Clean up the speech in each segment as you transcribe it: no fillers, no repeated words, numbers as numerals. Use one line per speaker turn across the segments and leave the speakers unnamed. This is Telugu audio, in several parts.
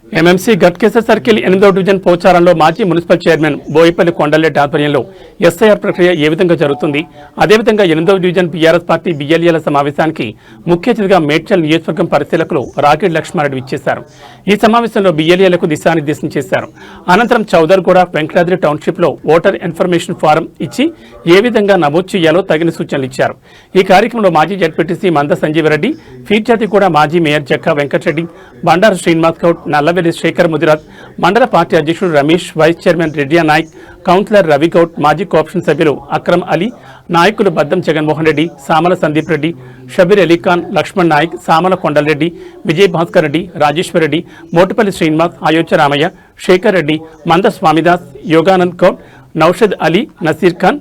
ఎంఎంసీ గట్కేసర్ సర్కిల్ 8వ డివిజన్ పోచారంలో మాజీ మున్సిపల్ చైర్మన్ బోయిపల్లి కొండలరెడ్డి ఆధ్వర్యంలో ఎస్ఐఆర్ ప్రక్రియ ఏ విధంగా జరుగుతుంది, అదేవిధంగా 8వ డివిజన్ బీఆర్ఎస్ పార్టీ బిఎల్ఏల సమావేశానికి ముఖ్య అతిథిగా మేడ్చల్ నియోజకవర్గం పరిశీలకులు రాకెట్ లక్ష్మారెడ్డి ఇచ్చేశారు. ఈ సమావేశంలో బిఎల్ఏలకు దిశానిర్దేశం చేశారు. అనంతరం Chowdarguda Venkatadri టౌన్షిప్లో voter information form ఇచ్చి ఏ విధంగా నమోదు చేయాలో తగిన సూచనలు ఇచ్చారు. ఈ కార్యక్రమంలో మాజీ జడ్పీటీసీ మంద సంజీవరెడ్డి, ఫీర్జాతిగూడ మాజీ మేయర్ జక్కా వెంకటరెడ్డి, బండారు శ్రీనివాస్ గౌడ్, నల్లవెల్లి శేఖర్ ముదిరాజ్, మండల పార్టీ అధ్యక్షుడు Ramesh, vice chairman Reddiya Naik, councillor Ravigoud, మాజీ కోఆప్షన్ సభ్యులు అక్రమ్ అలీ, నాయకులు బద్దం జగన్మోహన్ రెడ్డి, సామల సందీప్ రెడ్డి, షబీర్ అలీఖాన్, లక్ష్మణ్ నాయక్, సామల కొండలరెడ్డి, విజయ్ భాస్కర్ రెడ్డి, రాజేశ్వర్ రెడ్డి, మోటుపల్లి శ్రీనివాస్, అయోధ్య రామయ్య, శేఖర్ రెడ్డి, మంద స్వామిదాస్, యోగానంద్ గౌడ్, నౌషద్ అలీ, నసీర్ ఖాన్,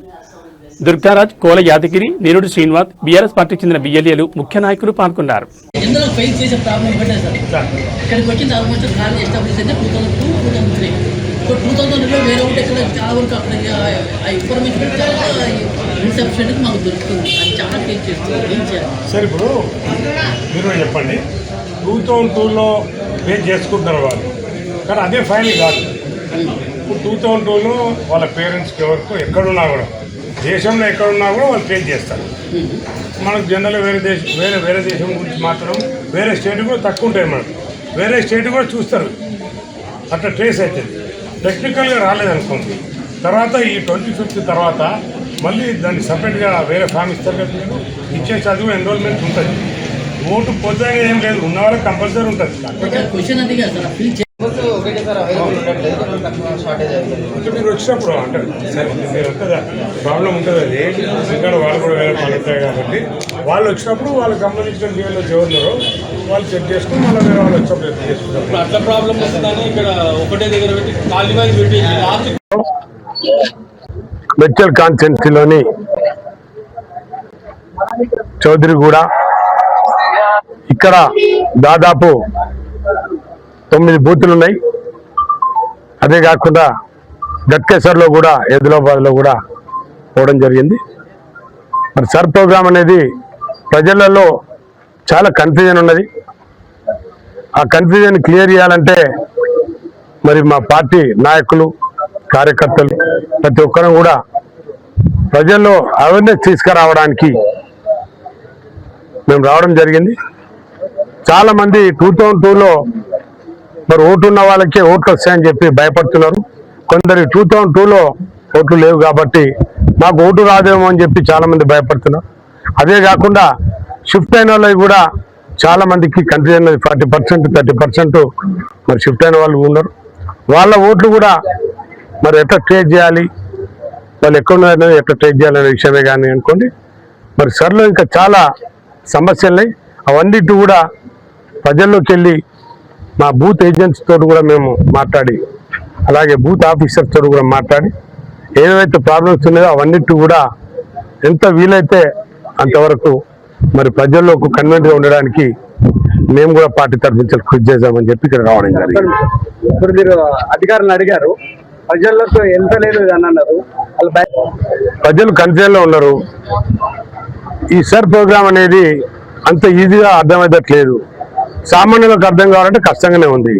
దుర్గారాజ్, కోల యాదగిరి, నీరుడు శ్రీనివాస్, బీఆర్ఎస్ పార్టీకి చెందిన బిఎల్ఏలు ముఖ్య నాయకులు పాల్గొన్నారు.
సరే, ఇప్పుడు మీరు చెప్పండి, 2002లో పేజ్ చేసుకుంటున్నారు వాళ్ళు, కానీ అదే ఫైనల్ కాదు. ఇప్పుడు 2002లో వాళ్ళ పేరెంట్స్కి ఎవరికో ఎక్కడున్నా కూడా, దేశంలో ఎక్కడున్నా కూడా వాళ్ళు పే చేస్తారు. మనకు జనరల్ వేరే దేశం గురించి మాత్రం వేరే స్టేట్ కూడా తక్కువ ఉంటాయి. మనకు వేరే స్టేట్ కూడా చూస్తారు, అట్లా ట్రేస్ అవుతుంది. టెక్నికల్గా రాలేదనుకోండి, తర్వాత ఈ 25th తర్వాత మళ్ళీ దాన్ని సపరేట్గా వేరే ఫామ్ ఇస్తారు కదా, మీరు ఇచ్చేసి అది కూడా ఎన్రోల్మెంట్ ఉంటుంది. ఓటు పోతే ఏం లేదు, ఉన్న వాళ్ళకి కంపల్సరీ ఉంటుంది. మీరు వచ్చినప్పుడు అంటే సరే, మీరు వస్తుందా ప్రాబ్లం ఉంటుంది, అది ఎందుకంటే వాళ్ళు కూడా వేరే పనులు ఉంటాయి కాబట్టి వాళ్ళు వచ్చినప్పుడు వాళ్ళకి సంబంధించిన డిఎల్ఓ ఎవరున్నారో వాళ్ళు చెక్ చేసుకుని మళ్ళీ వేరే వాళ్ళు వచ్చినప్పుడు చెక్ చేసుకుంటారు.
అట్లా ప్రాబ్లం వస్తుందని ఇక్కడ ఒకటే దగ్గర పెట్టి కాలిబాయి పెట్టి
మెడ్చల్ కాన్స్టిట్యున్సీలోని చౌదరిగూడ ఇక్కడ దాదాపు 9 బూతులు ఉన్నాయి. అదే కాకుండా గట్కేసర్లో కూడా, ఆదిలాబాద్లో కూడా పోవడం జరిగింది. మరి సర్ ప్రోగ్రాం అనేది ప్రజలలో చాలా కన్ఫ్యూజన్ ఉన్నది. ఆ కన్ఫ్యూజన్ క్లియర్ చేయాలంటే మరి మా పార్టీ నాయకులు, కార్యకర్తలు ప్రతి ఒక్కరూ కూడా ప్రజల్లో అవేర్నెస్ తీసుకురావడానికి మేము రావడం జరిగింది. చాలామంది 2002లో మరి ఓటు ఉన్న వాళ్ళకే ఓట్లు వస్తాయని చెప్పి భయపడుతున్నారు. కొందరు 2002లో ఓట్లు లేవు కాబట్టి మాకు ఓటు రాదేమో అని చెప్పి చాలామంది భయపడుతున్నారు. అదే కాకుండా షిఫ్ట్ అయిన వాళ్ళకి కూడా చాలామందికి కన్ఫ్యూజన్ 40%, 30% మరి షిఫ్ట్ అయిన వాళ్ళు ఉన్నారు. వాళ్ళ ఓట్లు కూడా మరి ఎట్లా ట్రేస్ చేయాలి, వాళ్ళు ఎక్కడున్నారనేది ఎట్లా ట్రేస్ చేయాలనే విషయమే కానీ అనుకోండి. మరి సర్లో ఇంకా చాలా సమస్యలున్నాయి. అవన్నిటి కూడా ప్రజల్లోకి వెళ్ళి మా బూత్ ఏజెంట్స్ తోటి కూడా మేము మాట్లాడి, అలాగే బూత్ ఆఫీసర్స్ తోటి కూడా మాట్లాడి ఏవైతే ప్రాబ్లమ్స్ ఉన్నాయో అవన్నిటి కూడా ఎంత వీలైతే అంతవరకు మరి ప్రజల్లోకి కన్వీనెంట్గా ఉండడానికి మేము కూడా పార్టీ తరఫు నుంచి కృషి చేద్దామని చెప్పి ఇక్కడ రావడం జరిగింది.
ఇప్పుడు మీరు అధికారులను అడిగారు, ప్రజల్లోకి ఎంత లేదు అని అన్నారు.
ప్రజలు కన్ఫ్యూజన్లో ఉన్నారు. ఈ సర్ ప్రోగ్రాం అనేది అంత ఈజీగా అర్థమయ్యేటట్లేదు. సామాన్యులకు అర్థం కావాలంటే కష్టంగానే ఉంది.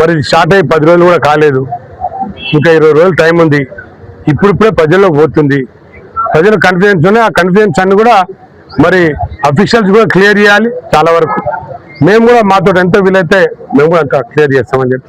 మరి స్టార్ట్ అయ్యి 10 రోజులు కూడా కాలేదు, ఇంకా 20 రోజులు టైం ఉంది. ఇప్పుడిప్పుడే ప్రజల్లోకి పోతుంది. ప్రజలు కన్ఫిడెన్స్ ఉన్నాయి. ఆ కన్ఫిడెన్స్ అన్ని కూడా మరి అఫీషియల్స్ కూడా క్లియర్ చేయాలి. చాలా వరకు మేము కూడా మాతో ఎంత వీలైతే మేము కూడా అంత క్లియర్ చేస్తామని చెప్పి.